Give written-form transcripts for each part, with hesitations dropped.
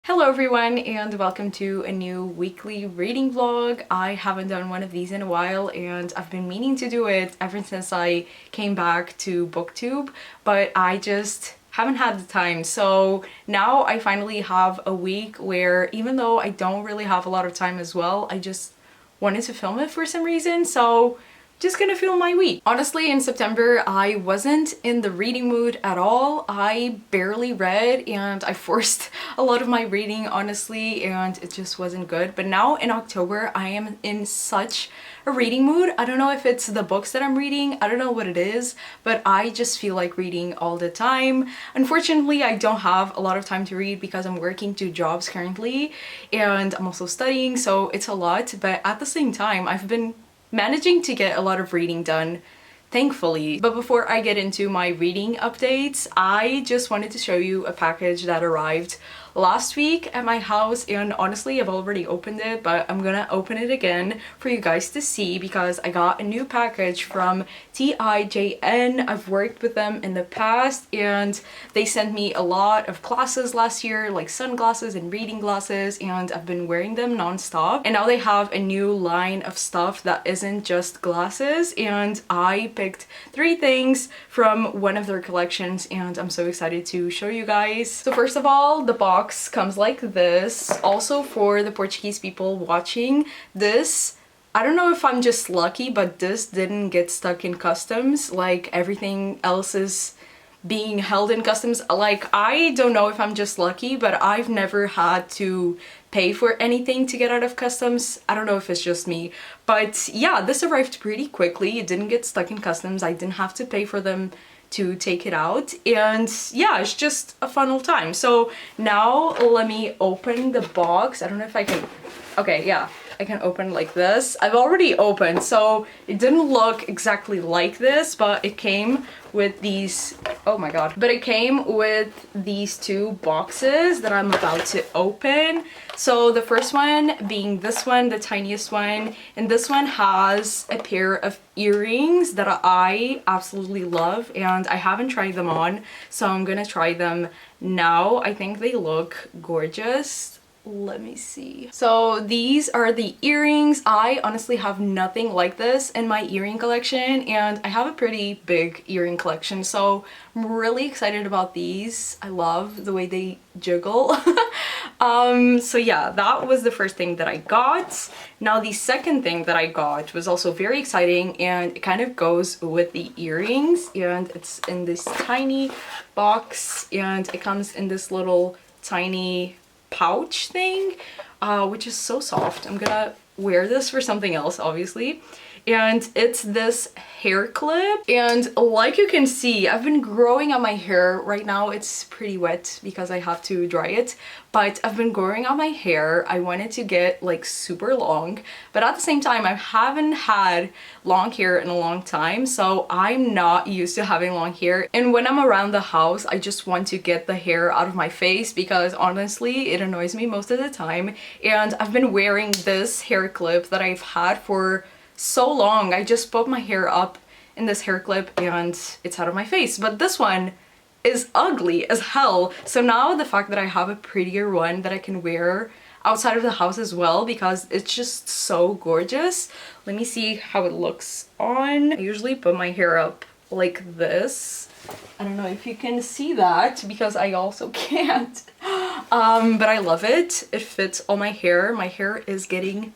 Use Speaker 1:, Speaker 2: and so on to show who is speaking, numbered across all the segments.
Speaker 1: Hello everyone and welcome to a new weekly reading vlog. I haven't done one of these in a while and I've been meaning to do it ever since I came back to BookTube, but I just haven't had the time. So now I finally have a week where, even though I don't really have a lot of time as well, I just wanted to film it for some reason. So just gonna film my week. Honestly, in September, I wasn't in the reading mood at all. I barely read and I forced a lot of my reading, honestly, and it just wasn't good. But now in October, I am in such a reading mood. I don't know if it's the books that I'm reading, I don't know what it is, but I just feel like reading all the time. Unfortunately, I don't have a lot of time to read because I'm working 2 jobs currently and I'm also studying, so it's a lot. But at the same time, I've been managing to get a lot of reading done, thankfully. But before I get into my reading updates, I just wanted to show you a package that arrived last week at my house, and honestly I've already opened it, but I'm gonna open it again for you guys to see because I got a new package from TIJN. I've worked with them in the past and they sent me a lot of glasses last year, like sunglasses and reading glasses, and I've been wearing them non-stop. And now they have a new line of stuff that isn't just glasses, and I picked 3 things from one of their collections and I'm so excited to show you guys. So first of all, the box comes like this. Also, for the Portuguese people watching this, I don't know if I'm just lucky, but this didn't get stuck in customs like everything else is being held in customs. Like, I don't know if I'm just lucky, but I've never had to pay for anything to get out of customs. I don't know if it's just me, but yeah, this arrived pretty quickly. It didn't get stuck in customs. I didn't have to pay for them to take it out, and yeah, it's just a fun old time. So now let me open the box. I don't know if I can. Okay, yeah, I can open like this. I've already opened, so it didn't look exactly like this, but it came with these, oh my god, but it came with these 2 boxes that I'm about to open. So the first one being this one, the tiniest one, and this one has a pair of earrings that I absolutely love, and I haven't tried them on, so I'm gonna try them now. I think they look gorgeous. Let me see. So these are the earrings. I honestly have nothing like this in my earring collection, and I have a pretty big earring collection, so I'm really excited about these. I love the way they jiggle. So yeah, that was the first thing that I got. Now the second thing that I got was also very exciting, and it kind of goes with the earrings, and it's in this tiny box, and it comes in this little tiny pouch thing, which is so soft. I'm gonna wear this for something else, obviously. And it's this hair clip, and like you can see, I've been growing out my hair. Right now it's pretty wet because I have to dry it, but I've been growing out my hair. I wanted to get like super long, but at the same time I haven't had long hair in a long time, so I'm not used to having long hair. And when I'm around the house, I just want to get the hair out of my face because honestly it annoys me most of the time. And I've been wearing this hair clip that I've had for so long. I just put my hair up in this hair clip and it's out of my face, but this one is ugly as hell. So now the fact that I have a prettier one that I can wear outside of the house as well, because it's just so gorgeous. Let me see how it looks on. I usually put my hair up like this. I don't know if you can see that because I also can't. But I love it. It fits all my hair. My hair is getting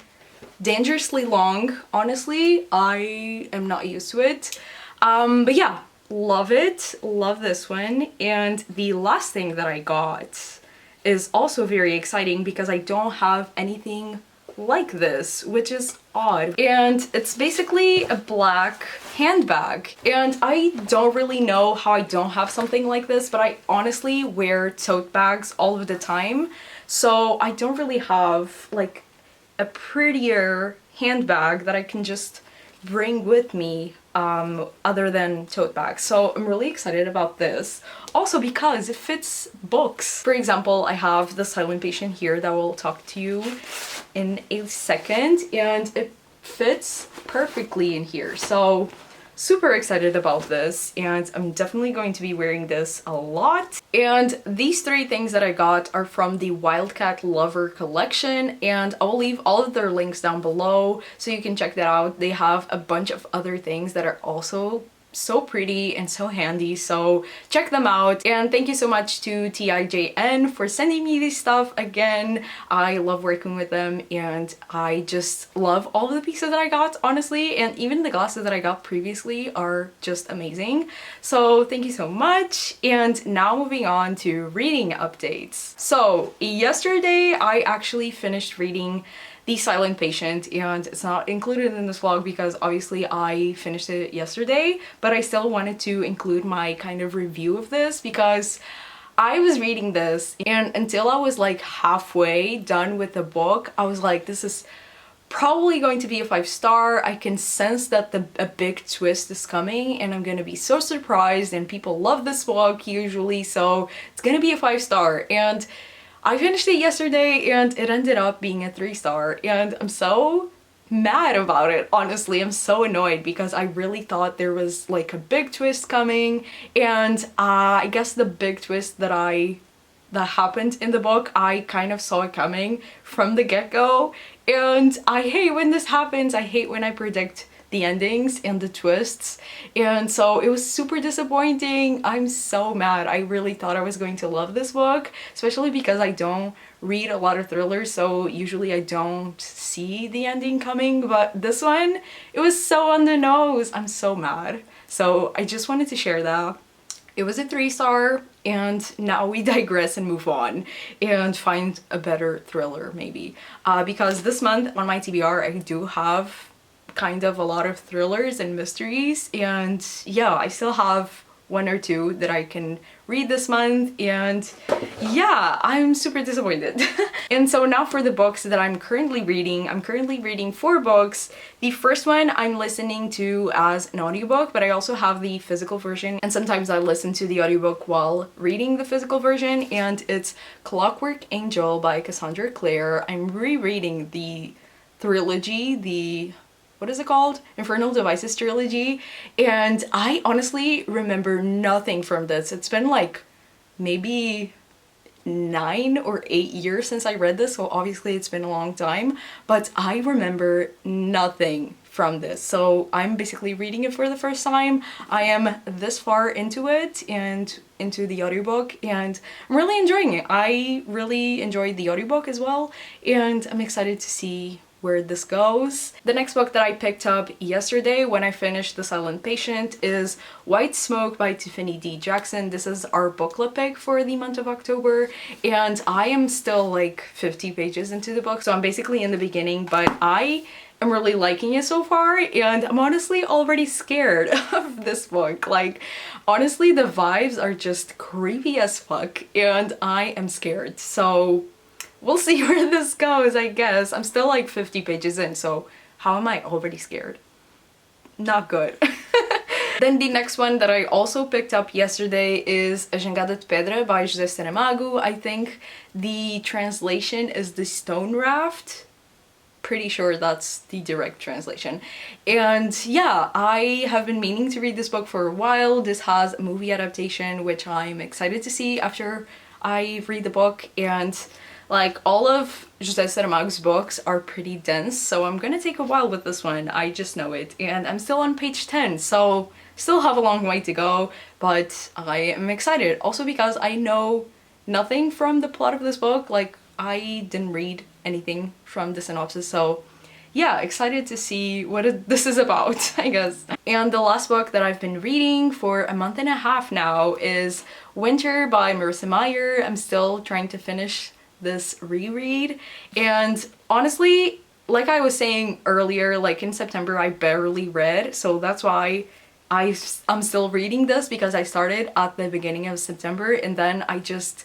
Speaker 1: dangerously long. Honestly, I am not used to it. But yeah, love it. Love this one. And the last thing that I got is also very exciting because I don't have anything like this, which is odd. And it's basically a black handbag. And I don't really know how I don't have something like this, but I honestly wear tote bags all of the time. So I don't really have like a prettier handbag that I can just bring with me other than tote bags. So I'm really excited about this. Also because it fits books. For example, I have The Silent Patient here that will talk to you in a second, and it fits perfectly in here. So super excited about this, and I'm definitely going to be wearing this a lot. And these three things that I got are from the Wildcat Lover collection, and I'll leave all of their links down below so you can check that out. They have a bunch of other things that are also so pretty and so handy, so check them out. And thank you so much to TIJN for sending me this stuff again. I love working with them, and I just love all of the pieces that I got, honestly, and even the glasses that I got previously are just amazing. So thank you so much. And now moving on to reading updates. So yesterday I actually finished reading The Silent Patient, and it's not included in this vlog because obviously I finished it yesterday, but I still wanted to include my kind of review of this because I was reading this, and until I was like halfway done with the book, I was like, this is probably going to be a 5-star. I can sense that a big twist is coming, and I'm gonna be so surprised, and people love this book usually, so it's gonna be a 5-star. And I finished it yesterday and it ended up being a 3-star, and I'm so mad about it, honestly. I'm so annoyed because I really thought there was like a big twist coming, and I guess the big twist that happened in the book, I kind of saw it coming from the get-go, and I hate when this happens. I hate when I predict the endings and the twists, and so it was super disappointing. I'm so mad. I really thought I was going to love this book, especially because I don't read a lot of thrillers, so usually I don't see the ending coming, but this one, it was so on the nose. I'm so mad. So I just wanted to share that. It was a 3-star, and now we digress and move on and find a better thriller maybe, because this month on my TBR I do have kind of a lot of thrillers and mysteries, and yeah, I still have 1 or 2 that I can read this month, and yeah, I'm super disappointed. And so now for the books that I'm currently reading. I'm currently reading 4 books. The first one I'm listening to as an audiobook, but I also have the physical version, and sometimes I listen to the audiobook while reading the physical version, and it's Clockwork Angel by Cassandra Clare. I'm rereading the trilogy, what is it called? Infernal Devices trilogy, and I honestly remember nothing from this. It's been like maybe 9 or 8 years since I read this, so obviously it's been a long time, but I remember nothing from this. So I'm basically reading it for the first time. I am this far into it and into the audiobook, and I'm really enjoying it. I really enjoyed the audiobook as well, and I'm excited to see where this goes. The next book that I picked up yesterday when I finished The Silent Patient is White Smoke by Tiffany D. Jackson. This is our book club pick for the month of October, and I am still like 50 pages into the book, so I'm basically in the beginning, but I am really liking it so far, and I'm honestly already scared of this book. Like, honestly, the vibes are just creepy as fuck, and I am scared. So we'll see where this goes, I guess. I'm still like 50 pages in, so how am I already scared? Not good. Then the next one that I also picked up yesterday is A Jangada de Pedra by José Saramago. I think the translation is The Stone Raft. Pretty sure that's the direct translation. And yeah, I have been meaning to read this book for a while. This has a movie adaptation, which I'm excited to see after I read the book, and like, all of José Saramago's books are pretty dense, so I'm gonna take a while with this one. I just know it. And I'm still on page 10, so still have a long way to go, but I am excited. Also because I know nothing from the plot of this book. Like, I didn't read anything from the synopsis, so yeah, excited to see what this is about, I guess. And the last book that I've been reading for a month and a half now is Winter by Marissa Meyer. I'm still trying to finish this reread, and honestly, like I was saying earlier, like in September I barely read, so that's why I'm still reading this, because I started at the beginning of September and then I just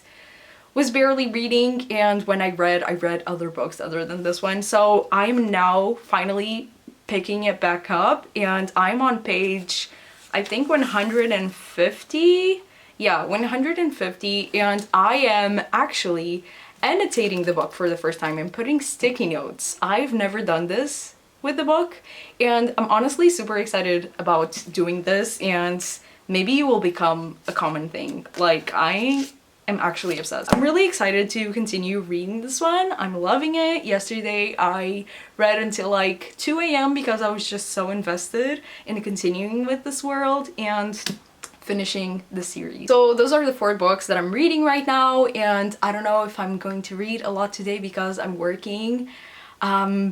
Speaker 1: was barely reading, and when I read other books other than this one. So I'm now finally picking it back up, and I'm on page, I think, 150. Yeah, 150, and I am actually annotating the book for the first time and putting sticky notes. I've never done this with the book, and I'm honestly super excited about doing this, and maybe it will become a common thing. Like, I am actually obsessed. I'm really excited to continue reading this one. I'm loving it. Yesterday I read until like 2 a.m. because I was just so invested in continuing with this world and finishing the series. So those are the 4 books that I'm reading right now, and I don't know if I'm going to read a lot today because I'm working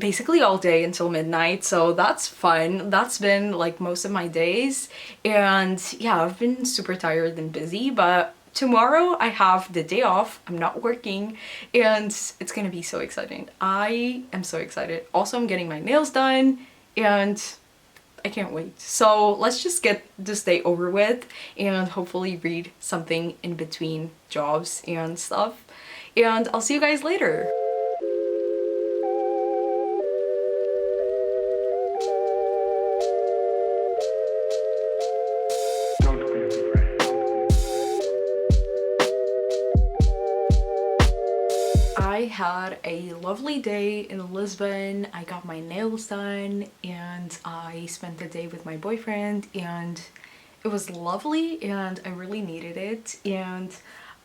Speaker 1: basically all day until midnight, so that's fun. That's been like most of my days, and yeah, I've been super tired and busy, but tomorrow I have the day off. I'm not working, and it's gonna be so exciting. I am so excited. Also, I'm getting my nails done, and I can't wait. So let's just get this day over with and hopefully read something in between jobs and stuff. And I'll see you guys later. I had a lovely day in Lisbon. I got my nails done and I spent the day with my boyfriend, and it was lovely and I really needed it. And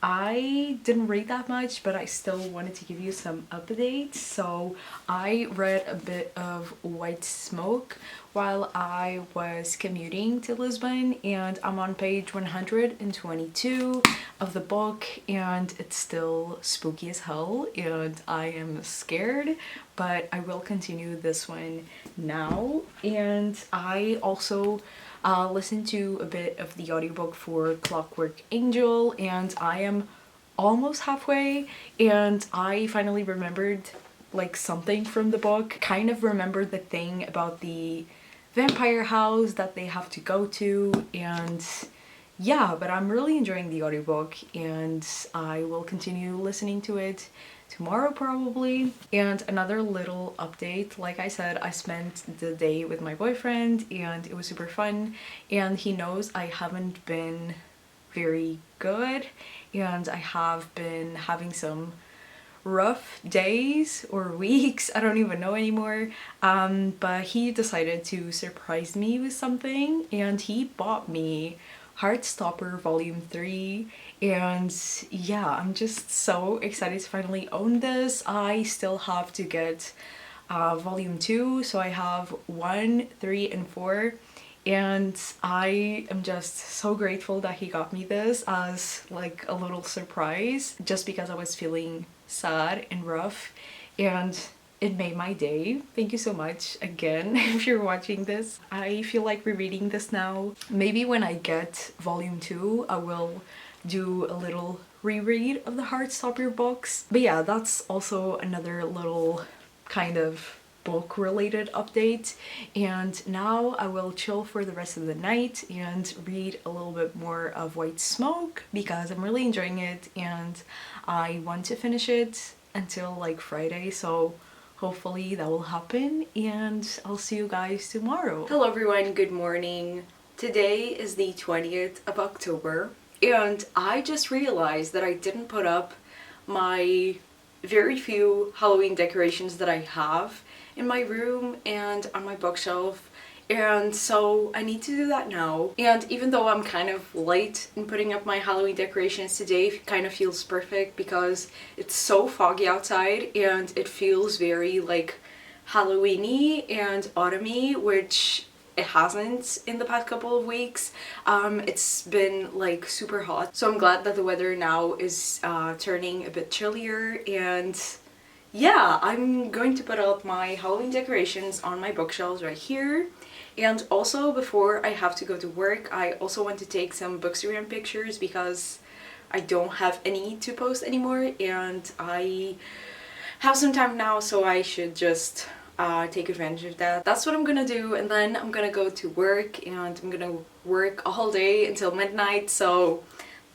Speaker 1: I didn't read that much, but I still wanted to give you some updates. So I read a bit of White Smoke while I was commuting to Lisbon, and I'm on page 122 of the book, and it's still spooky as hell and I am scared, but I will continue this one now. And I also listened to a bit of the audiobook for Clockwork Angel, and I am almost halfway, and I finally remembered like something from the book. Kind of remembered the thing about the vampire house that they have to go to, and yeah, but I'm really enjoying the audiobook and I will continue listening to it tomorrow probably. And another little update, like I said, I spent the day with my boyfriend and it was super fun, and he knows I haven't been very good and I have been having some rough days or weeks, I don't even know anymore, but he decided to surprise me with something and he bought me Heartstopper Volume 3, and yeah, I'm just so excited to finally own this. I still have to get Volume 2, so I have 1, 3, and 4, and I am just so grateful that he got me this as like a little surprise, just because I was feeling sad and rough, and it made my day. Thank you so much again if you're watching this. I feel like rereading this now. Maybe when I get Volume 2 I will do a little reread of the Heartstopper books. But yeah, that's also another little kind of book related update, and now I will chill for the rest of the night and read a little bit more of White Smoke because I'm really enjoying it and I want to finish it until like Friday, so hopefully that will happen, and I'll see you guys tomorrow. Hello everyone, good morning. Today is the 20th of October and I just realized that I didn't put up my very few Halloween decorations that I have in my room and on my bookshelf, and so I need to do that now. And even though I'm kind of late in putting up my Halloween decorations today, it kind of feels perfect because it's so foggy outside and it feels very like Halloween-y and autumny, which it hasn't in the past couple of weeks. It's been like super hot, so I'm glad that the weather now is turning a bit chillier. And yeah, I'm going to put up my Halloween decorations on my bookshelves right here. And also, before I have to go to work, I also want to take some Bookstagram pictures because I don't have any to post anymore and I have some time now, so I should just take advantage of that. That's what I'm gonna do, and then I'm gonna go to work and I'm gonna work all day until midnight, so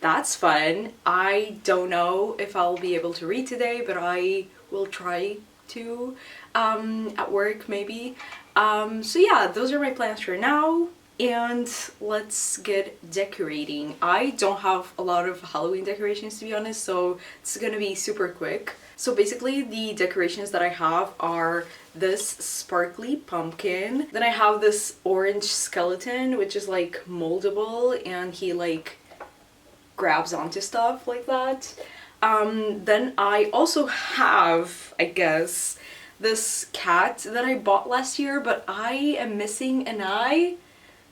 Speaker 1: that's fun. I don't know if I'll be able to read today, but I will try to at work maybe. So yeah, those are my plans for now. and let's get decorating. I don't have a lot of Halloween decorations, to be honest, so it's gonna be super quick. So basically the decorations that I have are this sparkly pumpkin, then I have this orange skeleton which is like moldable and he like grabs onto stuff like that. Then I also have, I guess, this cat that I bought last year, but I am missing an eye.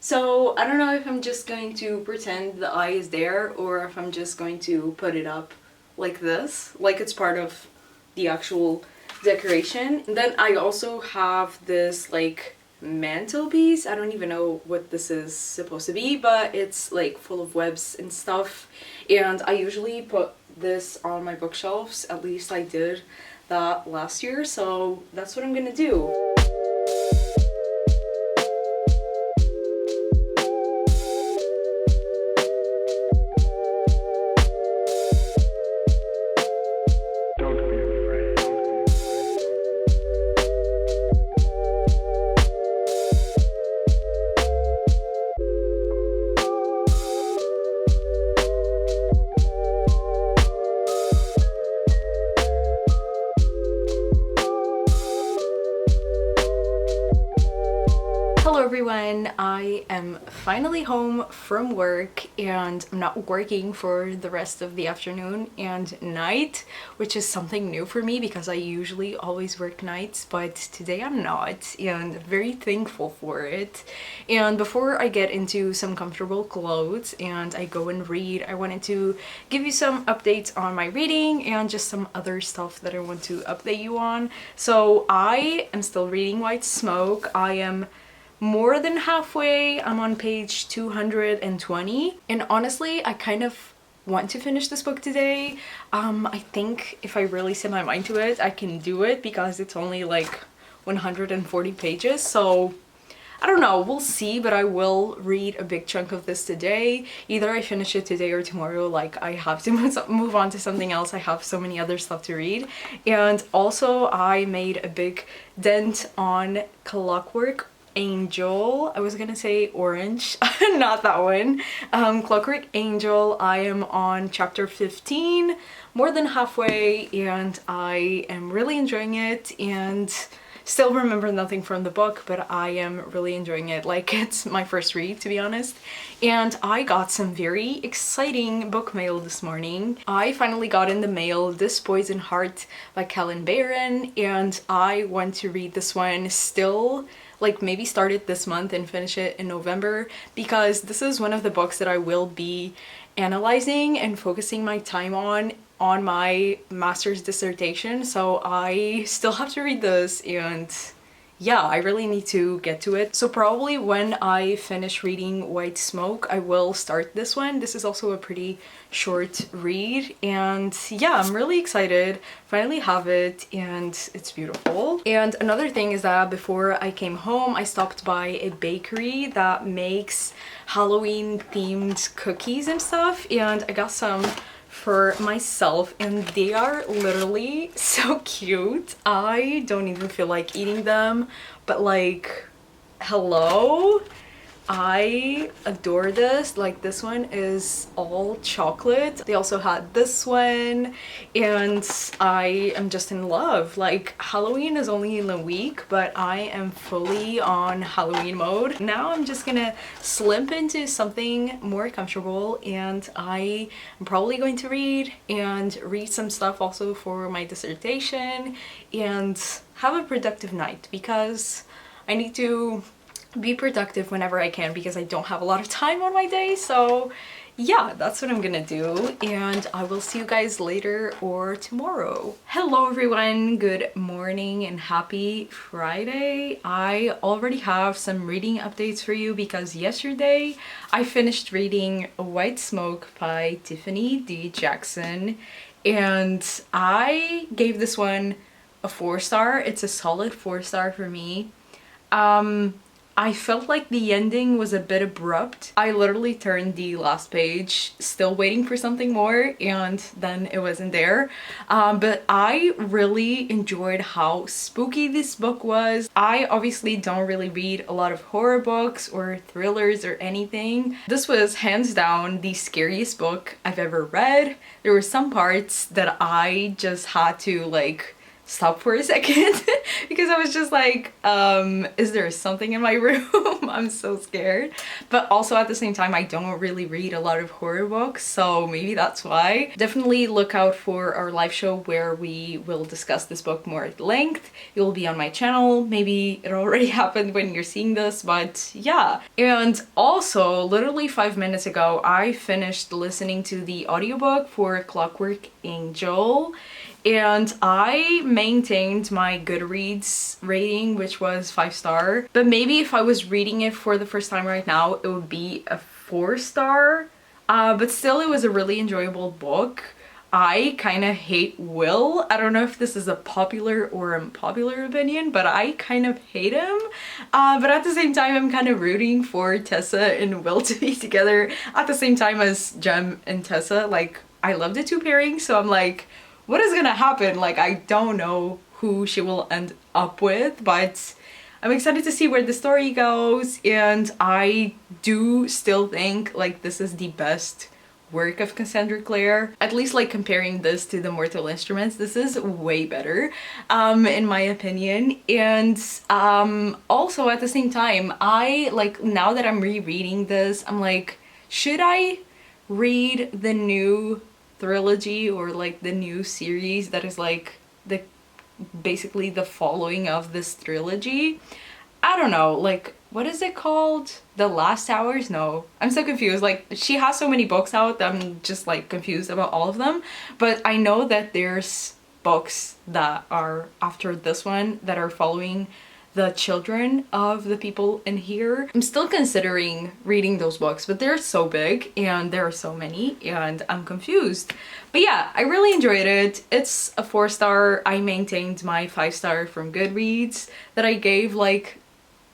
Speaker 1: So I don't know if I'm just going to pretend the eye is there or if I'm just going to put it up like this, like it's part of the actual decoration. And then I also have this like mantelpiece. I don't even know what this is supposed to be, but it's like full of webs and stuff. And I usually put this on my bookshelves, at least I did that last year, so that's what I'm gonna do. Hello everyone, I am finally home from work and I'm not working for the rest of the afternoon and night, which is something new for me because I usually always work nights, but today I'm not and very thankful for it. And before I get into some comfortable clothes and I go and read, I wanted to give you some updates on my reading and just some other stuff that I want to update you on. So I am still reading White Smoke. I am more than halfway. I'm on page 220 and honestly I kind of want to finish this book today. I think if I really set my mind to it I can do it because it's only like 140 pages, so I don't know, we'll see, but I will read a big chunk of this today. Either I finish it today or tomorrow, like I have to move on to something else. I have so many other stuff to read. And also I made a big dent on Clockwork Angel. I was gonna say Orange, not that one. Clockwork Angel, I am on chapter 15, more than halfway, and I am really enjoying it and still remember nothing from the book, but I am really enjoying it. Like, it's my first read, to be honest. And I got some very exciting book mail this morning. I finally got in the mail This Poison Heart by Kellen Barron, and I want to read this one still, like maybe start it this month and finish it in November, because this is one of the books that I will be analyzing and focusing my time on my master's dissertation. So I still have to read this and yeah, I really need to get to it. So probably when I finish reading White Smoke, I will start this one. This is also a pretty short read and yeah, I'm really excited. Finally have it and it's beautiful. And another thing is that before I came home, I stopped by a bakery that makes Halloween themed cookies and stuff, and I got some for myself and they are literally so cute. I don't even feel like eating them, but like, hello? I adore this. Like, this one is all chocolate. They also had this one and I am just in love. Like, Halloween is only in a week, but I am fully on Halloween mode. Now I'm just gonna slip into something more comfortable and I am probably going to read some stuff also for my dissertation and have a productive night because I need to be productive whenever I can because I don't have a lot of time on my day. So yeah, that's what I'm gonna do and I will see you guys later or tomorrow. Hello everyone, good morning and happy Friday. I already have some reading updates for you because yesterday I finished reading White Smoke by Tiffany D. Jackson and I gave this one a 4-star. It's a solid 4-star for me. I felt like the ending was a bit abrupt. I literally turned the last page still waiting for something more, and then it wasn't there. But I really enjoyed how spooky this book was. I obviously don't really read a lot of horror books or thrillers or anything. This was hands down the scariest book I've ever read. There were some parts that I just had to like stop for a second because I was just like, is there something in my room? I'm so scared. But also at the same time, I don't really read a lot of horror books, so maybe that's why. Definitely look out for our live show where we will discuss this book more at length. It will be on my channel. Maybe it already happened when you're seeing this, but yeah. And also, literally 5 minutes ago, I finished listening to the audiobook for Clockwork Angel, and I maintained my Goodreads rating, which was 5-star. But maybe if I was reading it for the first time right now, it would be a 4-star. But still, it was a really enjoyable book. I kind of hate Will. I don't know if this is a popular or unpopular opinion, but I kind of hate him. But at the same time, I'm kind of rooting for Tessa and Will to be together at the same time as Jem and Tessa. Like, I love the two pairings, so I'm like, what is gonna happen? Like, I don't know who she will end up with, but I'm excited to see where the story goes, and I do still think like this is the best work of Cassandra Clare. At least like comparing this to the Mortal Instruments, this is way better in my opinion. And also at the same time, I like, now that I'm rereading this, I'm like, should I read the new trilogy or like the new series that is like the basically the following of this trilogy? I don't know, like, what is it called? The Last Hours? No, I'm so confused. Like, she has so many books out that I'm just like confused about all of them. But I know that there's books that are after this one that are following the children of the people in here. I'm still considering reading those books, but they're so big and there are so many and I'm confused. But yeah, I really enjoyed it. It's a 4-star. I maintained my 5-star from Goodreads that I gave like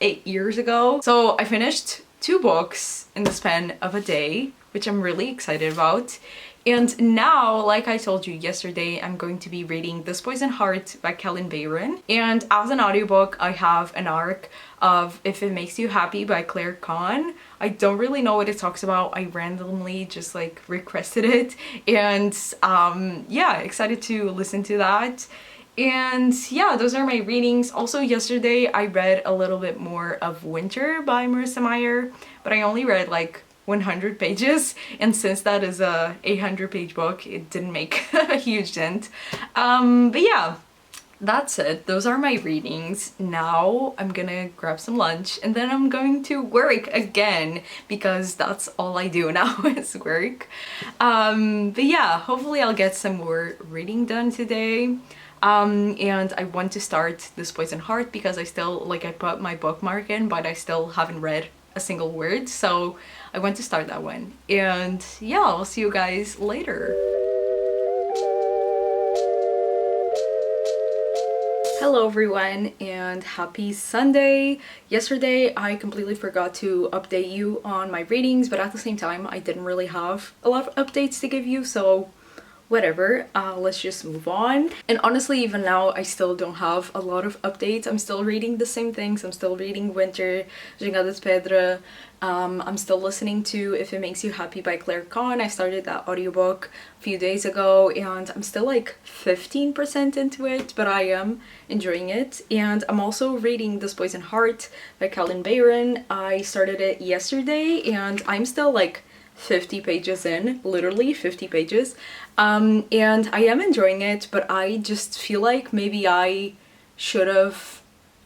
Speaker 1: 8 years ago. So I finished 2 books in the span of a day, which I'm really excited about. And now, like I told you yesterday, I'm going to be reading This Poison Heart by Kellen Bayron. And as an audiobook, I have an arc of If It Makes You Happy by Claire Kahn. I don't really know what it talks about. I randomly just like requested it. And yeah, excited to listen to that. And yeah, those are my readings. Also yesterday, I read a little bit more of Winter by Marissa Meyer, but I only read like 100 pages, and since that is a 800-page book, it didn't make a huge dent. But yeah, that's it. Those are my readings. Now I'm gonna grab some lunch and then I'm going to work again because that's all I do now is work. But yeah, hopefully I'll get some more reading done today. And I want to start This Poison Heart because I still, like, I put my bookmark in, but I still haven't read a single word, so I want to start that one. And yeah, I'll see you guys later. Hello everyone and happy Sunday! Yesterday I completely forgot to update you on my readings, but at the same time I didn't really have a lot of updates to give you, so whatever, let's just move on. And honestly, even now I still don't have a lot of updates. I'm still reading the same things. I'm still reading Winter, Gingadas de Pedra. I'm still listening to If It Makes You Happy by Claire Kahn. I started that audiobook a few days ago and I'm still like 15% into it, but I am enjoying it. And I'm also reading This Poison Heart by Kellen Bayron. I started it yesterday and I'm still like 50 pages in, literally 50 pages. And I am enjoying it, but I just feel like maybe I should have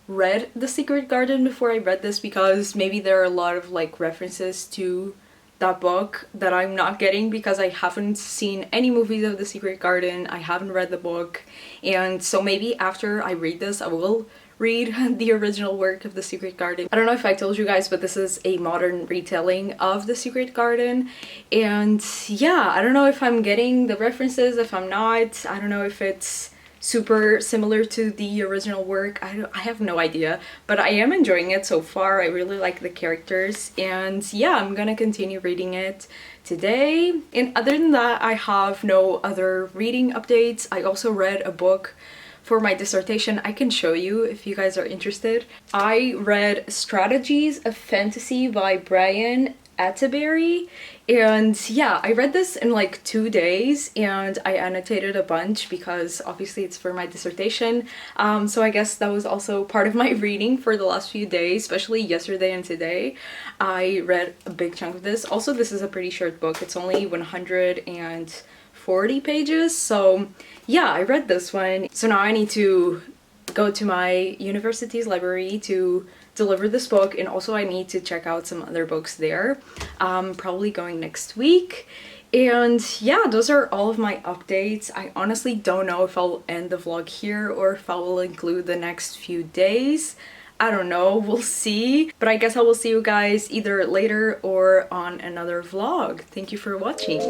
Speaker 1: read The Secret Garden before I read this, because maybe there are a lot of like references to that book that I'm not getting because I haven't seen any movies of The Secret Garden, I haven't read the book, and so maybe after I read this I will read the original work of The Secret Garden. I don't know if I told you guys, but this is a modern retelling of The Secret Garden, and yeah, I don't know if I'm getting the references, if I'm not. I don't know if it's super similar to the original work. I have no idea, but I am enjoying it so far. I really like the characters, and yeah, I'm gonna continue reading it today. And other than that, I have no other reading updates. I also read a book for my dissertation. I can show you if you guys are interested. I read Strategies of Fantasy by Brian Atterbury, and yeah, I read this in like 2 days and I annotated a bunch because obviously it's for my dissertation. So I guess that was also part of my reading for the last few days, especially yesterday and today. I read a big chunk of this. Also, this is a pretty short book. It's only 140 pages, so yeah, I read this one. So now I need to go to my university's library to deliver this book, and also I need to check out some other books there. Probably going next week. And yeah, those are all of my updates. I honestly don't know if I'll end the vlog here or if I will include the next few days. I don't know, we'll see. But I guess I will see you guys either later or on another vlog. Thank you for watching.